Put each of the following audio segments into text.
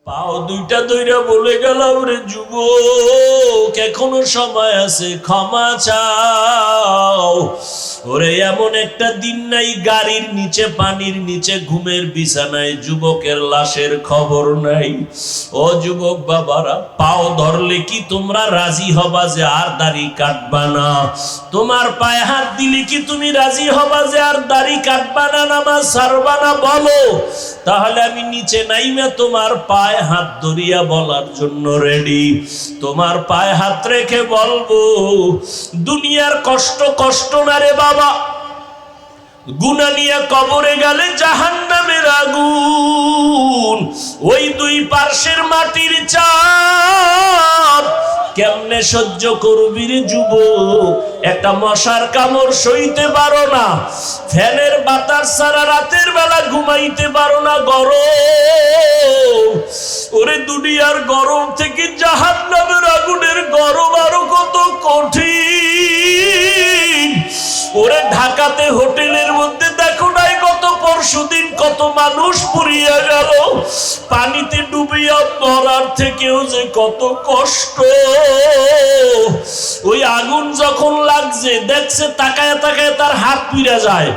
পাও দুইটা দইরা বলে গেলাম রে যুবক, এখনো সময় আছে, ক্ষমা চাও। ওরে এমন একটা দিন নাই গাড়ির নিচে, পানির নিচে, ঘুমের বিছানায় যুবকের লাশের খবর নাই। ও যুবক বাবারা, পাও ধরলে কি তোমরা রাজি হবা যে আর দাড়ি কাটবা না? তোমার পায়ে হাত দিলে কি তুমি রাজি হবা যে আর দাড়ি কাটবা না, নামাজ ছাড়বা না? বলো, তাহলে আমি নিচে নাইমা তোমার পায়ে হাত ধরিয়া বলার জন্য রেডি। তোমার পায়ে হাত রেখে বলবো, দুনিয়ার কষ্ট কষ্ট না রে বাবা, গুনাহ নিয়ে কবরে গেলে জাহান্নামের আগুন, ওই দুই পার্শ্বের মাটির চাপ কেমনে সহ্য করবি রে যুবক? একটা মশার কামড় সইতে পারো না, ফ্যানের বাতাস ছাড়া রাতের বেলা ঘুমাইতে পারো না, গরম। ওরে দুনিয়ার গরম থেকে জাহান্নামের আগুনের গরম আরো কত কঠিন। ওরে ঢাকাতে হোটেলের মধ্যে দেখো নাই গত পরশুদিন কত মানুষ পুড়িয়া গেল, পানিতে ডুবিয়া মরার থেকেও যে কত কষ্ট। ওই আগুন যখন লাগছে, দেখছে তাকায়া তাকায়া তার হাত পুড়া যায়,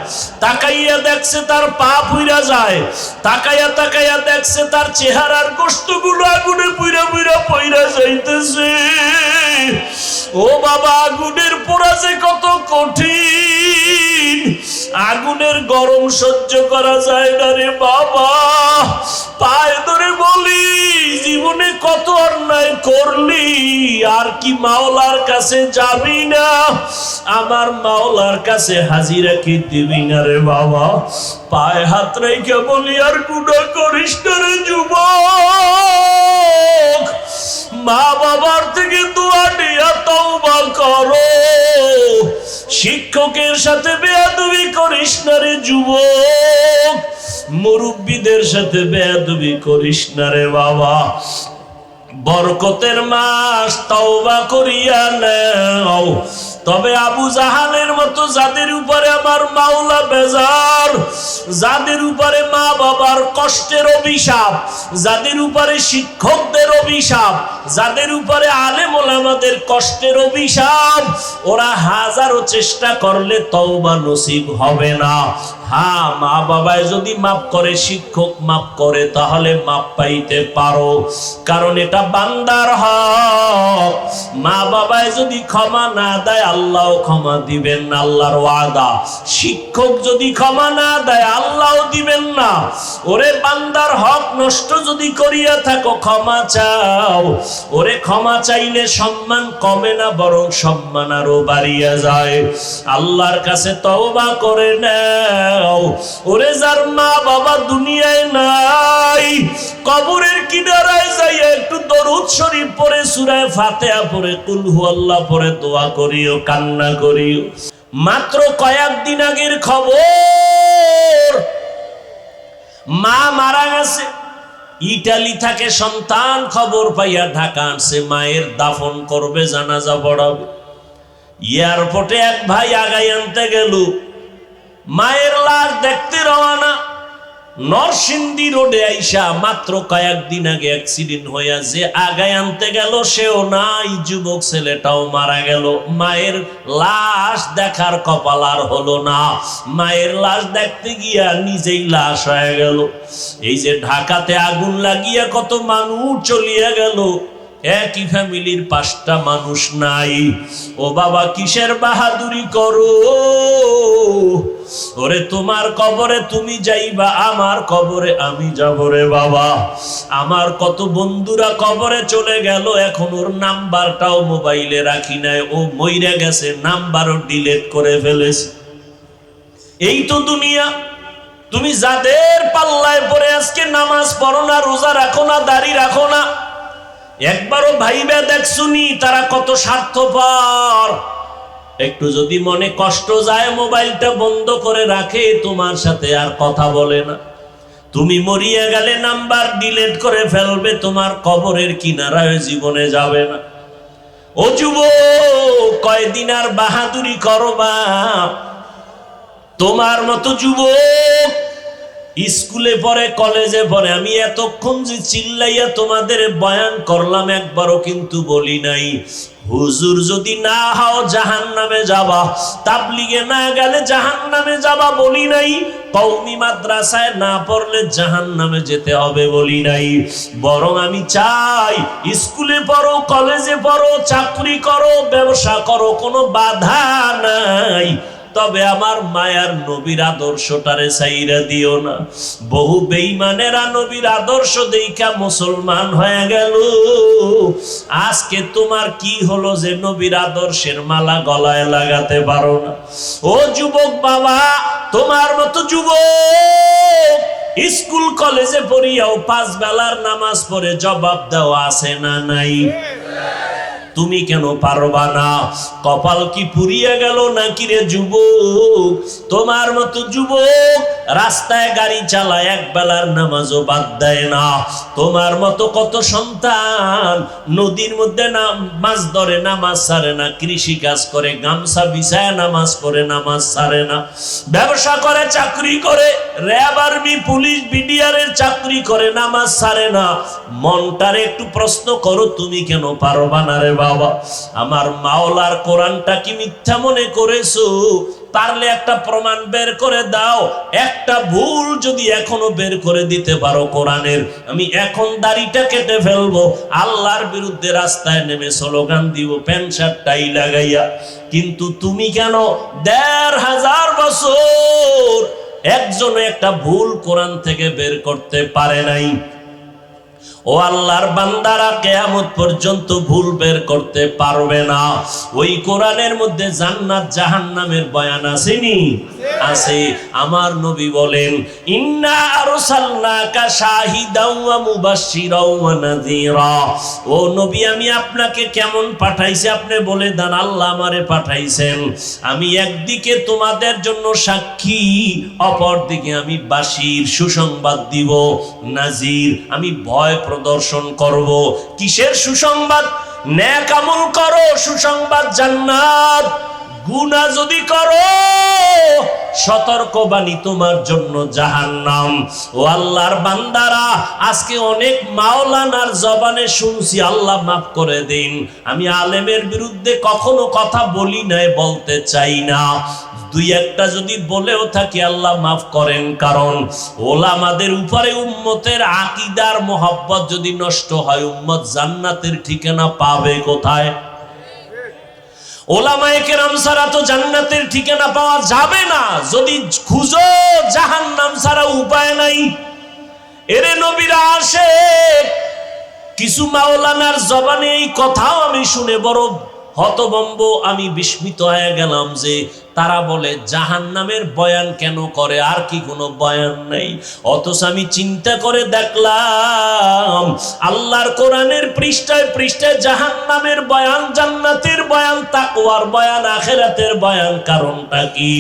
তাকাইয়া দেখছে তার পা পুড়া যায়, তাকায়া তাকায়া দেখছে তার চেহারার গোশতগুলো আগুনে পুড়া পুড়া পইরা যাইতেছে। ও বাবা, আগুনের পোড়া যে কত কঠিন, আগুনের গরম সহ্য করা যায় না রে বাবা। পায়ে ধরে বলি, জীবনে কত অন্যায় করলি, আর কি মাওলার কাছে যাবি না? আমার মাওলার কাছে হাজিরা কি দিবি না রে বাবা? পায়ে হাত রেখে বলি, আর গুনাহ করিস না রে যুবক। মা বাবার থেকে দোয়া নিয়া তওবা করো, শিক্ষকের সাথে বেয়াদবি করিস না রে যুবক, মুরব্বীদের সাথে বেয়াদবি করিস না রে বাবা। বরকতের মাস, তওবা করিয়া নাও। তবে আবু জাহালের মতো যাদের উপরে আমার মাওলা বেজার, যাদের উপরে মা বাবার কষ্টের অভিশাপ, যাদের উপরে শিক্ষকদের অভিশাপ, যাদের উপরে আলেম ওলামাদের কষ্টের অভিশাপ, ওরা হাজারো চেষ্টা করলে তওবা নসিব হবে না। হ্যাঁ, মা বাবায় যদি মাফ করে, শিক্ষক মাফ করে, তাহলে মাফ পাইতে পারো, কারণ এটা বান্দার হক। মা বাবায় যদি ক্ষমা না দেয়, আল্লাহ ক্ষমা দিবেন না, আল্লাহর ওয়াদা। শিক্ষক যদি ক্ষমা না দেয়, আল্লাহ দিবেন না। ওরে বান্দার হক নষ্ট যদি করিয়া থাকো, ক্ষমা চাও। ওরে ক্ষমা চাইলে সম্মান কমে না, বরং সম্মান আরো বাড়িয়া যায়। আল্লাহর কাছে তওবা করে নাও। ওরে যার মা বাবা দুনিয়ায় নাই, কবরের কিনারায় যাইয়া একটু দরুদ শরীফ পড়ে, সূরা ফাতিহা পড়ে, কুল হুয়াল্লাহ পড়ে দোয়া করিও, কান্না করিও। মাত্র কয়েকদিন আগের খবর, মা মারা গেছে, ইটালি থেকে সন্তান খবর পাইয়া ঢাকা আসছে, মায়ের দাফন করবে, জানাজা পড়াবে। এয়ারপোর্টে এক ভাই আগাই আনতে গেল, মায়ের লাশ দেখতে রওনা। নরসিংদী রোডে আইসা মাত্র কয়েকদিন আগে অ্যাক্সিডেন্ট হইয়া যে আগায় আনতে গেল সেও নাই, যুবক ছেলেটাও মারা গেল। মায়ের লাশ দেখার কপাল আর হলো না, মায়ের লাশ দেখতে গিয়া নিজেই লাশ হয়ে গেল। এই যে ঢাকাতে আগুন লাগিয়া কত মানুষ চলিয়া গেল, একই ফ্যামিলির 5টা মানুষ নাই। ও বাবা, কিসের বাহাদুরি করো? ওরে তোমার কবরে তুমি যাইবা, আমার কবরে আমি যাব রে বাবা। আমার কত বন্ধুরা কবরে চলে গেল, এখন ওর নাম্বারটাও মোবাইলে রাখি নাই, ও মইরা গেছে, নাম্বারও ডিলিট করে ফেলেছে। এই তো দুনিয়া। তুমি যাদের পাল্লায় পড়ে আজকে নামাজ পড়ো না, রোজা রাখো না, দাড়ি রাখো না, একবারও ভাইবা দেখছুনি তারা কত স্বার্থপর। একটু যদি মনে কষ্ট যায়, মোবাইলটা বন্ধ করে রাখে, তোমার সাথে আর কথা বলে না। তুমি মরিয়া গেলে নাম্বার ডিলিট করে ফেলবে, তোমার কবরের কিনারায় জীবনে যাবে না। ও যুবক, কয়দিন আর বাহাদুরি করবা? তোমার মতো যুবক স্কুলে পড়ে, কলেজে পড়ে। আমি এতক্ষণ যে চিল্লাইয়া তোমাদের বয়ান করলাম, একবারও কিন্তু বলি নাই হুজুর যদি না হও জাহান্নামে যাবা, তাবলিগে না গেলে জাহান্নামে যাবা বলি নাই, কওমি মাদ্রাসায় না পড়লে জাহান্নামে যেতে হবে বলি নাই। বরং আমি চাই স্কুলে পড়ো, কলেজে পড়ো, চাকরি করো, ব্যবসা করো, কোনো বাধা নাই, তবে আমার মায়ার নবীর আদর্শটারে ছাইরা দিও না। বহু বেঈমানেরা নবীর আদর্শ দেইখা মুসলমান হয়ে গেল। আজকে তোমার কি হলো যে নবীর আদর্শের মালা গলায় লাগাতে পারো না? ও যুবক বাবা, তোমার মতো যুবক স্কুল কলেজে পড়িয়াও 5 বেলার নামাজ পড়ে জবাব দাও আছে না নাই? তুমি কেন পারবা না? কপাল কি পুড়িয়ে গেল নাকি রে যুবক? তোমার মতো যুবক রাস্তায় গাড়ি চালায়, 1 বেলার নামাজও বাদ দেয় না। তোমার মতো কত সন্তান নদীর মধ্যে মাছ ধরে, নামাজ ছাড়ে না, কৃষি কাজ করে, গামছা বিছায় নামাজ পড়ে, নামাজ ছাড়ে না, ব্যবসা করে, চাকরি করে, র্যাব, আর্মি, পুলিশ, বিডিআর এর চাকরি করে, নামাজ ছাড়ে না। মনটারে একটু প্রশ্ন করো, তুমি কেন পারবা না রে বাবা? আমার মাওলার কোরআনটা কি মিথ্যা মনে করেছো? পারলে একটা প্রমাণ বের করে দাও। একটা ভুল যদি এখনো বের করে দিতে পারো কোরআনের, আমি এখন দাড়িটা কেটে ফেলবো, আল্লাহর বিরুদ্ধে রাস্তায় নেমে স্লোগান দিব প্যান্ট শার্ট টাই লাগাইয়া। কিন্তু তুমি কেন 1500 বছর একজনে একটা ভুল কোরআন থেকে বের করতে পারে নাই? ও আল্লাহর বান্দারা, কিয়ামত পর্যন্ত ভুল বের করতে পারবে না। ওই কোরআনের মধ্যে জান্নাত জাহান্নামের বয়ান আসেনি? আছে। আমার নবী বলেন, ইন্না আরসালনাকা শাহিদাও ওয়া মুবাশশিরাও ওয়া নাযীরা। ও নবী, আমি আপনাকে কেমন পাঠাইছি আপনি বলে দেন। আল্লাহ আমারে পাঠাইছেন, আমি একদিকে তোমাদের জন্য সাক্ষী, অপরদিকে আমি বাশির, সুসংবাদ দিব, নাজির, আমি ভয় প্রদর্শন করব। কিসের সুসংবাদ? নেক আমল করো, সুসংবাদ জান্নাত। গুনাহ যদি করো, সতর্কবাণী তোমার জন্য জাহান্নাম। ও আল্লাহর বান্দারা, আজকে অনেক মাওলানার জবানে শুনছি, আল্লাহ মাফ করে দিন, আমি আলেমের বিরুদ্ধে কখনো কথা বলি নাই, বলতে চাই না। 2-1টা যদি বলেও থাকি আল্লাহ মাফ করেন, কারণ ওলামাদের উপরে উম্মতের আকীদার মোহাব্বত যদি নষ্ট হয়, উম্মত জান্নাতের ঠিকানা পাবে কোথায়? ওলামায়ে কেরাম ছাড়া তো জান্নাতের ঠিকানা পাওয়া যাবে না। যদি খুঁজো জাহান্নাম ছাড়া উপায় নাই। এরে নবীরা আসে, কিছু মাওলানার জবানে এই কথাও আমি শুনে বড় হতভম্ব, আমি বিস্মিত হয়ে গেলাম যে তারা বলে জাহান্নামের বয়ান কেন করে, আর কি কোনো বয়ান নাই? অথচ আমি চিন্তা করে দেখলাম আল্লাহর কোরআনের পৃষ্ঠায় পৃষ্ঠায় জাহান্নামের বয়ান, জান্নাতের বয়ান, তাকওয়ার বয়ান, আখিরাতের বয়ান। কারণটা কি?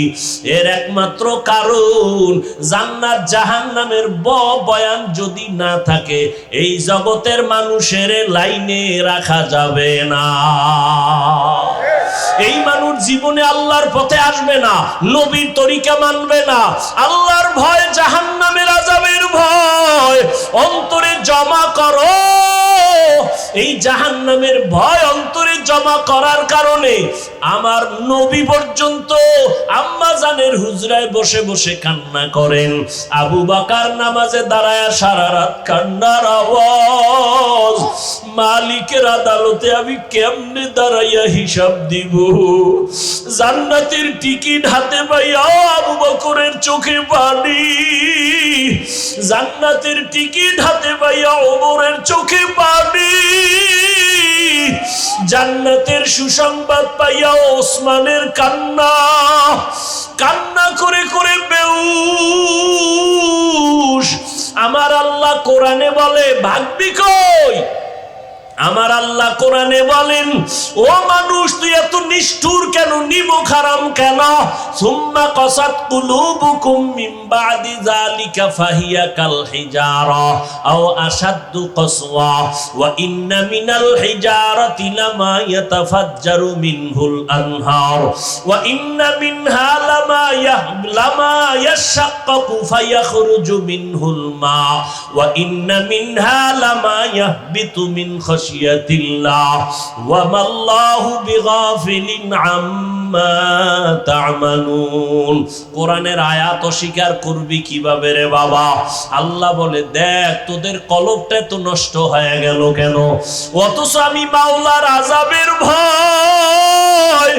এর একমাত্র কারণ, জান্নাত জাহান্নামের বয়ান যদি না থাকে, এই জগতের মানুষের লাইনে রাখা যাবে না। এই মানুষ জীবনে আল্লাহর পথে আসবে না, নবীর তরিকা মানবে না। আল্লাহর ভয়, জাহান্নামের আযাবের ভয় অন্তরে জমা করো। এই জাহান্নামের ভয় অন্তরে জমা করার কারণে আমার নবী পর্যন্ত আম্মা জানের হুজরায় বসে বসে কান্না করেন। আবু বকর নামাজে দাঁড়ায় সারা রাত কান্নার আওয়াজ। মালিকের আদালতে আমি কেমনে দাঁড়াইয়া হিসাব দিব? জান্নাতের টিকিট হাতে পাইয়া আবু বকরের চোখে পানি, জান্নাতের টিকিট হাতে পাইয়া ওমরের চোখে পানি, জান্নাতের সুসংবাদ পাইয়া ওসমানের কান্না, কান্না করে করে বেউস। আমার আল্লাহ কোরআনে বলে, ভাগবি কই? আমার আল্লাহ কোরআনে বলেন, ও মানুষ তুই এত নিষ্ঠুর কেন, নিমক হারাম কেন? সুম্মা কাসাত কুলুবুকুম মিন বাদি যালিকা ফাহিয়া কাল হিজারা আও আশাদ্দু কাসওয়া ওয়া ইন্না মিনাল হিজারাতি লামা ইয়াতাফাজ্জারু মিনহুল আনহার ওয়া ইন্না মিনহা লামা ইয়াশাক্কাকু ফায়াখরুজু মিনহুল মা ওয়া ইন্না মিনহা লামা ইয়াহবিতু মিন খাশিয়াতিল্লাহ ওয়া মাল্লাহু বিগাফিলিন আম্মা তা'মালুন। কোরআনের আয়াত অস্বীকার করবি কিভাবে রে বাবা? আল্লাহ বলে, দেখ তোদের কলবটা তো নষ্ট হয়ে গেল কেন? অথচ আমি মাওলার আযাবের ভয়,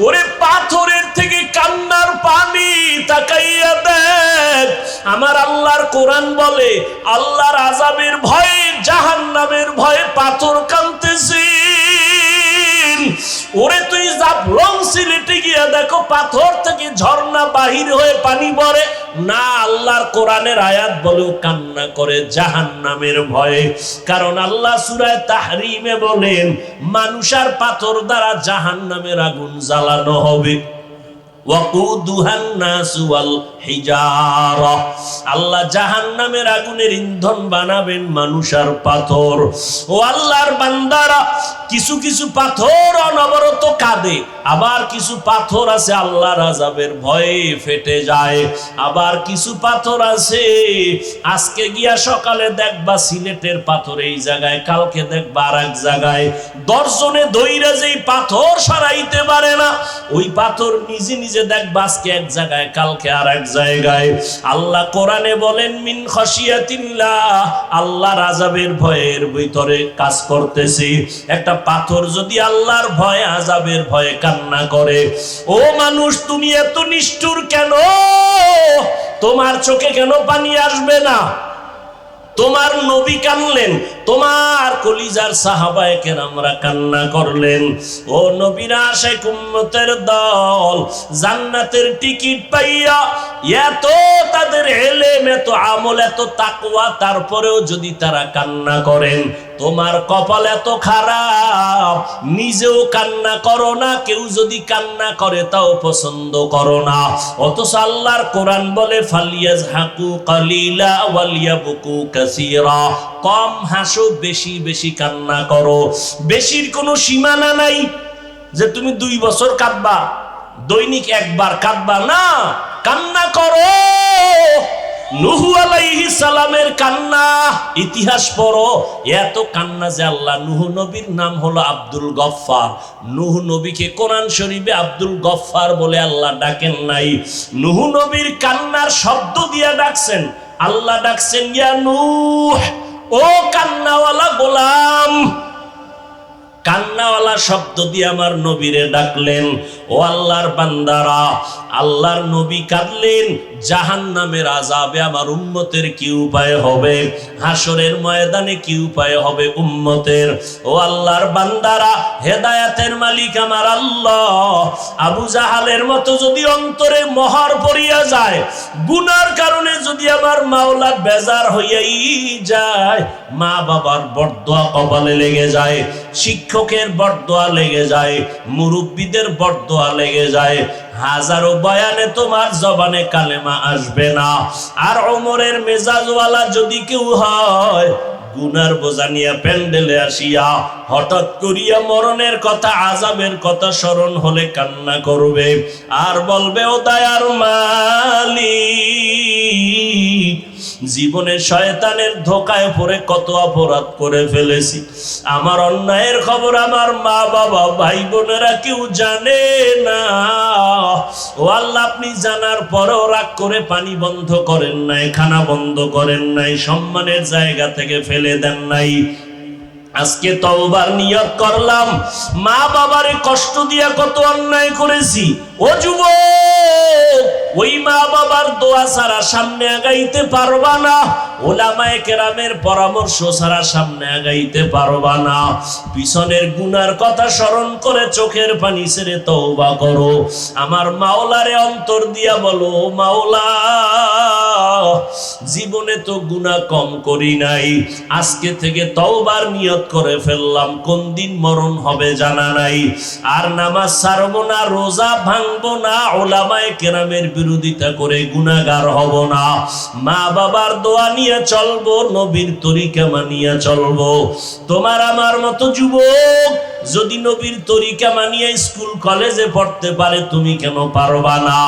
ওরে পাথরের থেকে কান্নার পানি তাকাইয়া দেখ। আমার আল্লাহর কোরআন বলে, আল্লাহর আযাবের ভয়ে, জাহান্নামের ভয়ে পাথর কাঁদতেছে। ওরে তুই জাফলং সিলেটে গিয়া দেখো পাথর থেকে ঝর্ণা বাহির হয়ে পানি পড়ে না। আল্লাহর কোরআনের আয়াত বলেও কান্না করে জাহান্নামের ভয়ে। কারণ আল্লাহ সূরা তাহরিমে বলেন, মানুষ আর পাথর দ্বারা জাহান্নামের আগুন জ্বালানো হবে। ওয়াকুদুহান নাসু ওয়াল হিজারা, আল্লাহ জাহান্নামের আগুনের ইন্ধন বানাবেন মানুষ আর পাথর। ও আল্লাহর বান্দারা, কিছু কিছু পাথর অনবরত কাঁদে, আবার কিছু পাথর আছে আল্লাহর আযাবের ভয়ে ফেটে যায়। আবার কিছু পাথর আছে আজকে গিয়া সকালে দেখবা সিলেটের পাথর এই জায়গায়, কালকে দেখবা আর এক জায়গায়। দর্শনে দইরা যেই পাথর সরাইতে পারে না, ওই পাথর নিজে নিজে দেখবা আজকে এক জায়গায়, কালকে আর এক জায়গায়। আল্লাহ কোরআনে বলেন, মিন খাশিয়াতিল্লাহ, আল্লাহর আযাবের ভয়ের ভিতরে কাজ করতেছি। একটা পাথর যদি আল্লাহর ভয়ে, আযাবের ভয়ে কান্না করে, ও মানুষ তুমি এত নিষ্ঠুর কেন? তোমার চোখে কেন পানি আসবে না? তোমার নবী কানলেন, তোমার কলিজার সাহাবায়ে কেরামরা কান্না করলেন। ও নবীরা, আশিক উম্মতের দল জান্নাতের টিকিট পাইয়া এত তাদের ইলম, এত আমল, এত তাকওয়া, তারপরেও যদি তারা কান্না করেন, তোমার কপাল এত খারাপ, নিজেও কান্না করো না, কেউ যদি কান্না করে তাও পছন্দ করো না। অথচ আল্লাহর কোরআন বলে, ফালিয়াজহাকু কালিলা ওয়ালিয়াবকু কাসীরা, কম হাসো, বেশি বেশি কান্না করো। বেশির কোনো সীমানা নাই যে তুমি 2 বছর কাঁদবা, দৈনিক একবার কাঁদবা না, কান্না করো। নূহ আলাইহিস সালামের কান্না, ইতিহাস পড়ো, এত কান্না যে আল্লাহ, নূহ নবীর নাম হলো আব্দুল গফফার। নূহ নবীকে কোরআন শরীফে আব্দুল গফফার বলে আল্লাহ ডাকেন নাই, নূহ নবীর কান্নার শব্দ দিয়া ডাকছেন। আল্লাহ ডাকছেন, ইয়া নূহ, ও কান্নাওয়ালা গোলাম। কান্নাওয়ালা শব্দ দিয়ে আমার নবীরে ডাকলেন। ও আল্লাহর বান্দারা, আল্লাহর নবী কাঁদলেন, জাহান্নামের আযাবে আমার উম্মতের কি উপায় হবে, হাসরের ময়দানে কি উপায় হবে উম্মতের। ও আল্লাহর বান্দারা, হেদায়েতের মালিক আমার আল্লাহ, আবু জাহালের মতো যদি অন্তরে মোহর পড়িয়া যায়, গুনার কারণে যদি আমার মাওলা বেজার হইয়াই যায়, মা বাবার বরদোয়া কপালে লেগে যায়, শিক্ষকের বরদোয়া লেগে যায়, মুরব্বীদের বরদোয়া লেগে যায়, হাজারো বয়ানে তোমার জবানে কালেমা আসবে না। আর ওমরের মেজাজওয়ালা যদি কেউ হয়, গুনার বোঝা নিয়ে প্যান্ডেলে আসিয়া হঠাৎ করিয়া মরণের কথা, আযাবের কথা স্মরণ হলে কান্না করবে আর বলবে, ও দয়ার মালিক, জীবনে শয়তানের ধোকায় পড়ে কত অপরাধ করে ফেলেছি, আমার অন্যায়ের খবর আমার মা বাবা ভাই বোনেরা কেউ জানে না। ও আল্লাহ, আপনি জানার পরেও রাগ করে পানি বন্ধ করেন নাই, খানা বন্ধ করেন নাই, সম্মানের জায়গা থেকে ফেলে দেন নাই। আজকে তওবার নিয়ত করলাম, মা বাবারে কষ্ট দিয়া কত অন্যায় করেছি। ও যুবক, ওই মা বাবার দোয়া ছাড়া সামনে আগাইতে পারবা না, উলামায়ে কেরামের পরামর্শ ছাড়া সামনে আগাইতে পারবা না। পিছনের গুনার কথা স্মরণ করে চোখের পানি ছেড়ে তওবা করো। আমার মাওলারে অন্তর দিয়া বলো, মাওলা জীবনে তো গুনাহ কম করি নাই, আজকে থেকে তওবার নিয়ত করে ফেললাম, কোন দিন মরণ হবে জানা নাই, আর নামাজ ছাড়বো না, রোজা ভাঙবো না, উলামায়ে কেরামের বিরোধিতা করে গুনাহগার হব না, মা বাবার দোয়া নিয়ে চলবো, নবীর তরিকা মানিয়ে চলবো। তোমার আমার মতো যুবক যদি নবীর তরিকা মানিয়ে স্কুল কলেজে পড়তে পারে, তুমি কেন পারবা না?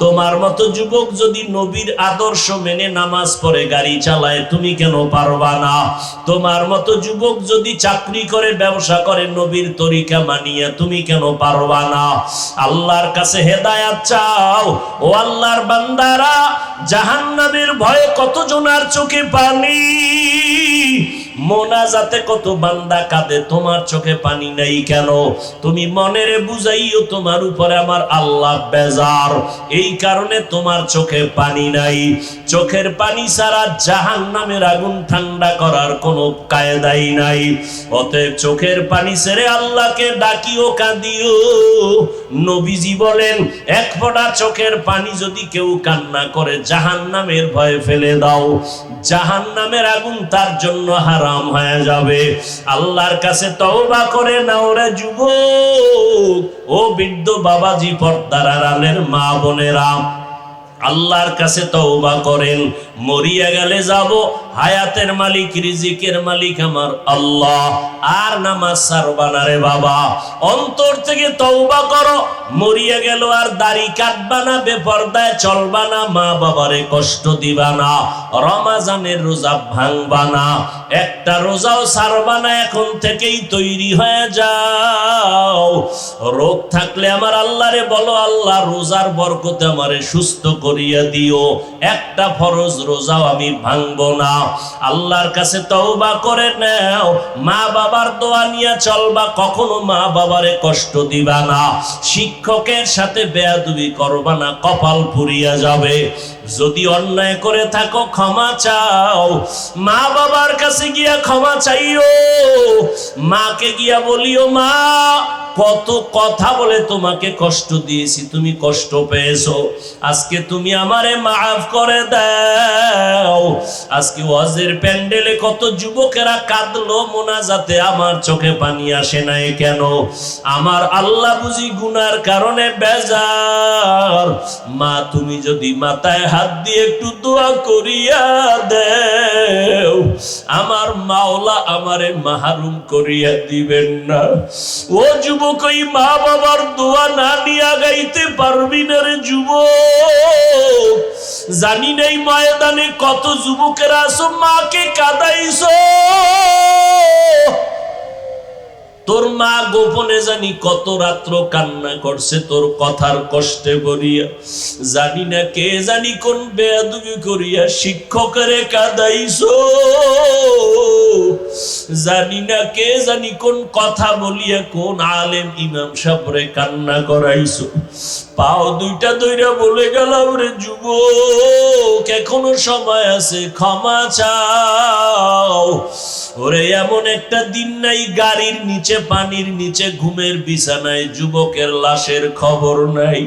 তোমার মতো যুবক যদি নবীর আদর্শ মেনে নামাজ পড়ে গাড়ি চালায়, তুমি কেন পারবা না? তোমার মতো যুবক যদি চাকরি করে ব্যবসা করে নবীর তরিকা মানিয়ে, তুমি কেন পারবা না? আল্লাহর কাছে হেদায়েত চাও। ও আল্লাহর বান্দারা, জাহান্নামের ভয়ে কত জনার চোখে পানি, মোনাজাতে কত বান্দা কাঁদে, তোমার চোখে পানি নাই কেন? তুমি মনেরে বুঝাইও তোমার উপরে আমার আল্লাহ বেজার, এই কারণে তোমার চোখে পানি নাই। চোখের পানি ছাড়া জাহান্নামের আগুন ঠান্ডা করার কোনো কায়দাই নাই। অতএব চোখের পানি ছেড়ে আল্লাহকে ডাকিও, কাঁদিও। নবীজি বলেন, এক ফোঁটা চোখের পানি যদি কেউ কান্না করে, জাহান্নামের ভয়ে ফেলে দাও, জাহান্নামের আগুন তার জন্য হারাম হয়ে যাবে। আল্লাহর কাছে তওবা করে নাও রে যুবক, ও বৃদ্ধ বাবাজি, পর্দার আড়ালের মা বোনেরা, আল্লাহর কাছে তওবা করেন। মরিয়া গেলে যাব, হায়াতের মালিক রিজিকের মালিক আমার আল্লাহ, আর নামাজ ছাড়বা না রে বাবা। অন্তর থেকে তওবা করো, মরিয়া গেল আর দাড়ি কাটবা না, বেপরদায় চলবা না, মা বাবারে কষ্ট দিবা না, রমাজানের রোজা ভাঙবা না, একটা রোজাও ছাড়বা না, এখন থেকেই তৈরি হয়ে যাও। রোগ থাকলে আমার আল্লাহরে বলো, আল্লাহ রোজার বরকতে আমারে সুস্থ করিয়া দিও, একটা ফরজ রোজাও আমি ভাঙবো না। আল্লাহর কাছে তওবা করে নাও, মা বাবার দোয়া নিয়ে চলবা, কখনো মা বাবারে কষ্ট দিবা না, শিক্ষকের সাথে বেয়াদবি করবা না, কপাল পুড়িয়া যাবে। যদি অন্যায় করে থাকো ক্ষমা চাও, মা বাবার কাছে গিয়া ক্ষমা চাইও, মাকে গিয়া বলিও, মা কত কথা বলে তোমাকে কষ্ট দিয়েছি, তুমি কষ্ট পেয়েছো, আজকে তুমি আমারে মাফ করে দাও। আজকে ওয়াজের প্যান্ডেলে কত যুবকেরা কাঁদলো মোনাজাতে, আমার চোখে পানি আসে নাই কেন? আমার আল্লাহ বুঝি গুনার কারণে বেজার। মা তুমি যদি মাথায় হাত দিয়ে একটু দোয়া করিয়া দেও, আমার মাওলা আমারে মাহরুম করিয়া দিবেন না। ও যুবক, ওই মা বাবার দোয়া না নিয়ে গাইতে পারবি না রে যুবক। জানি নাই ময়দানে কত যুবকেরা আছো, মাকে কাঁদাইছো, তোর মা গোপনে জানি কত রাত্র কান্না করছে তোর কথার কষ্টে ভরিয়া। জানি না কে জানি কোন বেয়াদবি করিয়া শিক্ষকেরে কাঁদাইছো, জানি না কে জানি কোন কথা বলিয়া কোন আলেম ইমাম সাহেবরে কান্না করাইছো। পাও দুইটা দইরা বলে গেলাম রে যুবক, এখনো সময় আছে, ক্ষমা চাও। ওরে এমন একটা দিন নাই গাড়ির নিচে, পানির নিচে, ঘুমের বিছানায় যুবকের লাশের খবর নাই।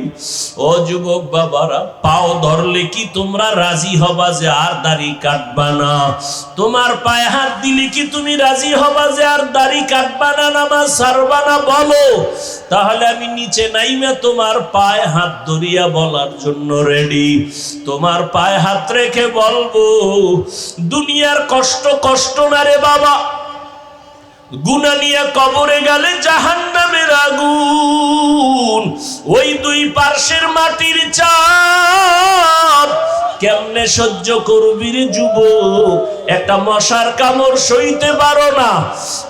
ও যুবক বাবারা, পাও ধরলে কি তোমরা রাজি হবা যে আর দাড়ি কাটবা না? তোমার পায়ে হাত দিলে কি তুমি রাজি হবা যে আর দাড়ি কাটবা না, নামাজ ছাড়বা না? বলো, তাহলে আমি নিচে নাইমে তোমার পায়ে হাত ধরিয়া বলার জন্য রেডি। তোমার পায়ে হাত রেখে বলবো, দুনিয়ার কষ্ট কষ্ট না রে বাবা, গুনাহ নিয়ে কবরে গেলে জাহান্নামের আগুন, ওই দুই পার্শ্বের মাটির চাপ কেমনে সহ্য করবি রে যুবক? একটা মশার কামড় সইতে পারো না,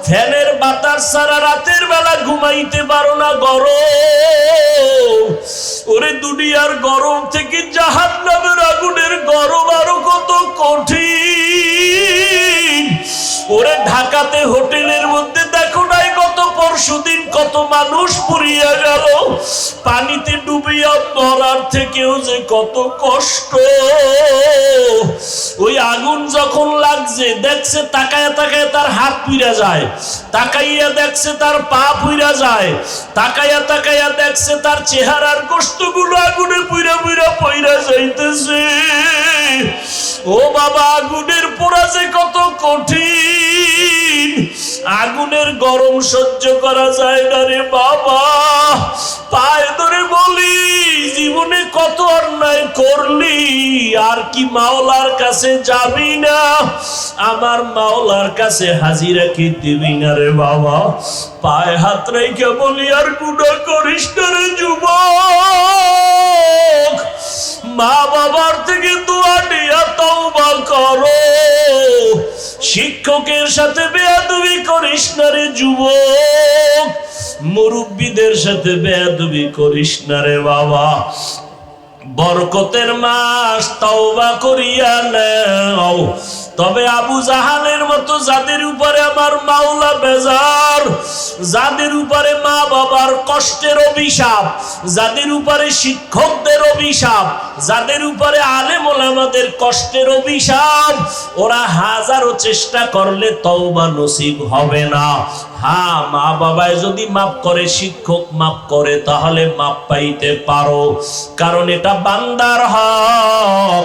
ফ্যানের বাতাস ছাড়া রাতের বেলা ঘুমাইতে পারো না, গরম। ওরে দুনিয়ার গরম থেকে জাহান্নামের আগুনের গরম আরো কত কঠিন। ওরে ঢাকাতে হোটেলের মধ্যে দেখো নাই, গত পরশুদিন কত মানুষ পুড়িয়া গেল। পানিতে ডুবিয়া মরার থেকেও যে কত কষ্ট। ওই আগুন যখন লাগছে, দেখছে তাকায়া তাকায়া তার হাত পুড়া যায়, তাকাইয়া দেখছে তার পা পুড়া যায়, তাকায়া তাকায়া দেখছে তার চেহারার গোশতগুলো আগুনে পুড়া পুড়া পইরা যাইতেছে। ও বাবা, আগুনের পোড়া যে কত কঠিন, আগুনের গরম সহ্য করা যায় না রে বাবা। পায়ে ধরে বলি, জীবনে কত অন্যায় করলি, আর কি মাওলার কাছে যাবি না? আমার মাওলার কাছে হাজিরা কি দিবি না রে বাবা? পায়ে হাত রেখে বলি, আর গুনাহ করিস না রে যুবক। মা বাবার থেকে দোয়া নিয়া তওবা করো। শিক্ষকের সাথে বেয়াদবি করিস না রে যুবক। মুরব্বীদের সাথে বেয়াদবি করিস না রে বাবা। বরকতের মাস, তওবা করিয়া নাও। তবে আবু জাহালের মতো যাদের উপরে আমার মাওলা বেজার, যাদের উপরে মা বাবার কষ্টের অভিশাপ, যাদের উপরে শিক্ষকদের অভিশাপ, যাদের উপরে আলেম ওলামাদের কষ্টের অভিশাপ, ওরা হাজারো চেষ্টা করলে তওবা নসিব হবে না। হ্যাঁ, মা বাবায় যদি মাফ করে, শিক্ষক মাফ করে, তাহলে মাফ পাইতে পারো, কারণ এটা বান্দার হক।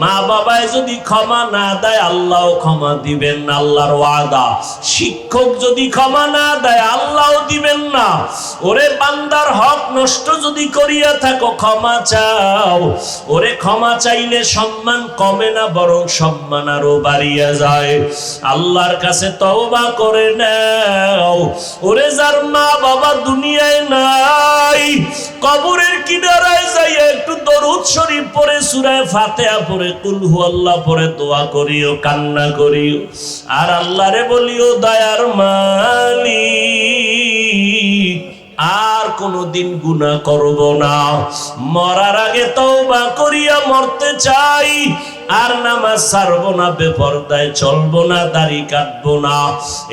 মা বাবায় যদি ক্ষমা না দেয়, আল্লাহ ক্ষমা দিবেন না, আল্লাহর ওয়াদা। শিক্ষক যদি ক্ষমা না দেয়, আল্লাহ দিবেন না। ওরে বান্দার হক নষ্ট যদি করিয়া থাকো, ক্ষমা চাও। ওরে ক্ষমা চাইলে সম্মান কমে না, বরং সম্মান আরো বাড়িয়া যায়। আল্লাহর কাছে তওবা করে নাও। ওরে যার মা বাবা দুনিয়ায় নাই, কবরের কিনারায় যাইয়া একটু দরুদ শরীফ পড়ে, সূরা ফাতিহা পড়ে, কুল হুয়াল্লাহ পড়ে দোয়া করিও, কান্না করিও, আর আল্লাহরে বলিও, দয়ার মালিক আর কোনদিন গুনাহ করব না। মরার আগে তওবা করিয়া মরতে চাই। আর নামাজ ছাড়বো না, বেপরদায় চলবো না, দাড়ি কাটবো না।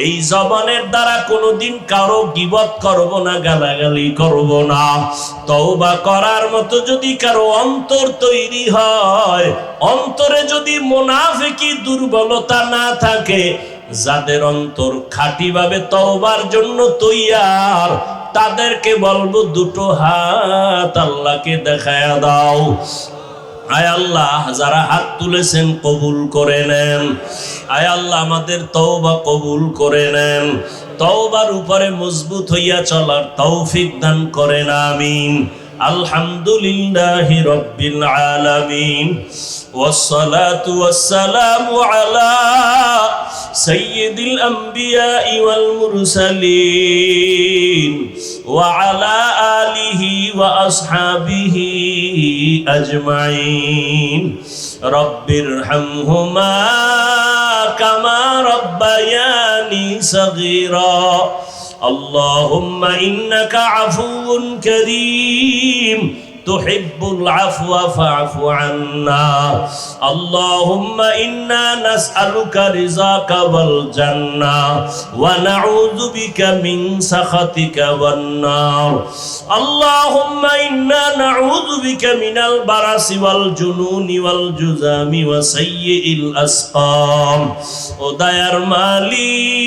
এই জবানের দ্বারা কোনোদিন কারো গীবত করবো না, গালাগালি করবো না। তওবা করার মতো যদি কারো অন্তর তৈরি হয়, অন্তরে যদি মুনাফিকি দুর্বলতা না থাকে, যাদের অন্তর খাঁটিভাবে তওবার জন্য তৈয়ার, তাদেরকে বলবো দুটো হাত আল্লাহকে দেখায়া দাও। আয় আল্লাহ, যারা হাত তুলেছেন কবুল করে নেন। আয় আল্লাহ, আমাদের তওবা কবুল করে নেন। তওবার উপরে মজবুত হইয়া চলার তৌফিক দান করেন, আমিন। আলহামদুলিল্লাহি রাব্বিল আলামিন, ওয়াসসালাতু ওয়াসসালামু আলা সাইয়্যিদিল আমবিয়াই ওয়াল মুরসালিন ওয়া আলা আলিহি ওয়া আসহাবিহি আজমাইন। রব্বিরহামহুমা কামা রব্বায়ানি সগীরা। আল্লাহুম্মা ইন্নাকা আফুউন কারীম তুহিব্বুল আফওয়া ফা'ফু আন্না। আল্লাহুম্মা ইন্না নাসআলুকা রিযাকা ওয়াল জান্নাহ ওয়া নাউযু বিকা মিন সাখাতিকা ওয়ান নার। আল্লাহুম্মা ইন্না নাউযু বিকা মিনাল বারাসি ওয়াল জুনুনি ওয়াল জুযামি ওয়া সাইয়্যিল আসকাম। ও দয়ার মালিক,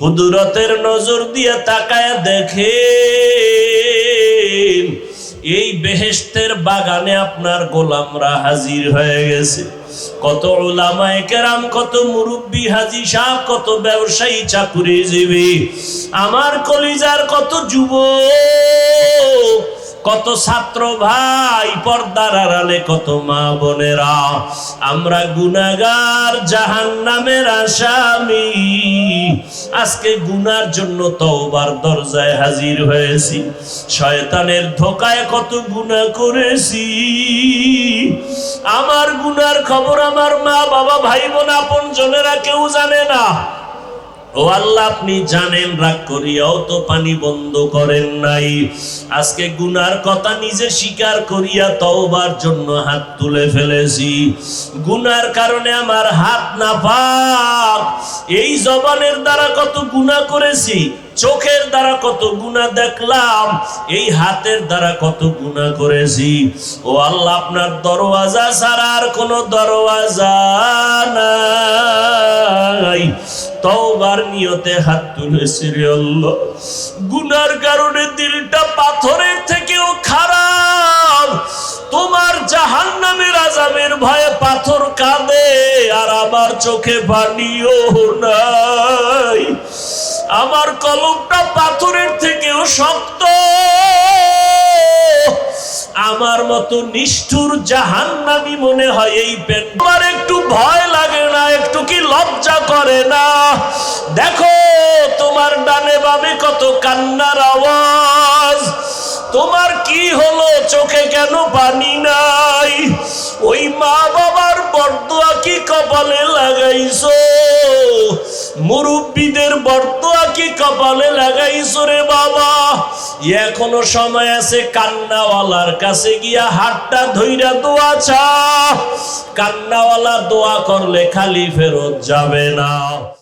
কুদরতের নজর দিয়ে তাকায় দেখেন, এই বেহেশতের বাগানে আপনার গোলামরা হাজির হয়ে গেছে। কত উলামায়ে কেরাম, কত মুরব্বী হাজী সাহেব, কত ব্যবসায়ী চাকুরিজীবী, আমার কলিজার কত যুবক, কত ছাত্র ভাই, পর্দার আড়ালে কত মা বোনেরা, আমরা গুনাহগার, জাহান্নামের আসামি। আজকে গুনার জন্য তওবার দরজায় হাজির হয়েছি। শয়তানের ধোকায় কত গুনাহ করেছি। আমার গুনার খবর আমার মা বাবা, ভাই বোন, আপন জনেরা কেউ জানে না। ও আল্লাহ, আপনি জানেন রাগ করিয়াও তো পানি বন্ধ করেন নাই। আজকে গুনার কথা নিজে স্বীকার করিয়া তওবার জন্য হাত তুলে ফেলেছি। গুনার কারণে আমার হাত নাপাক। এই জবানের দ্বারা কত গুনাহ করেছি, চোখের দ্বারা কত গুনাহ দেখলাম, এই হাতের দ্বারা কত গুনাহ করেছি। ও আল্লাহ, আপনার দরওয়াজা ছাড়া আর কোনো দরওয়াজা নাই। তওবার নিয়তে হাত তুলেছি রে আল্লাহ। গুনার কারণে দিলটা পাথরের থেকেও খারাপ। তোমার জাহান্নামের আযাবের ভয়ে পাথর কাঁদে, আর আমার চোখে পানিও নাই। আমার কলমটা পাথরের থেকেও শক্ত। আমার মতো নিষ্ঠুর জাহান্নামী মনে হয় এই পেন। আমার একটু ভয় লাগে না, একটু কি লজ্জা করে না? দেখো তোমার ডানে বামে কত কান্নার আওয়াজ। তোমার কি হলো, চোখে কেন পানি নাই? ওই মা বাবার বরদোয়া কি কপালে লাগাইছো? মুরব্বীদের বরদোয়া কি কপালে লাগাইছো রে বাবা? এখনো সময় আছে, কান্নাওয়ালার কাছে গিয়া হাতটা ধইরা দোয়া চা। কান্নাওয়ালা দোয়া করলে খালি ফেরত যাবে না।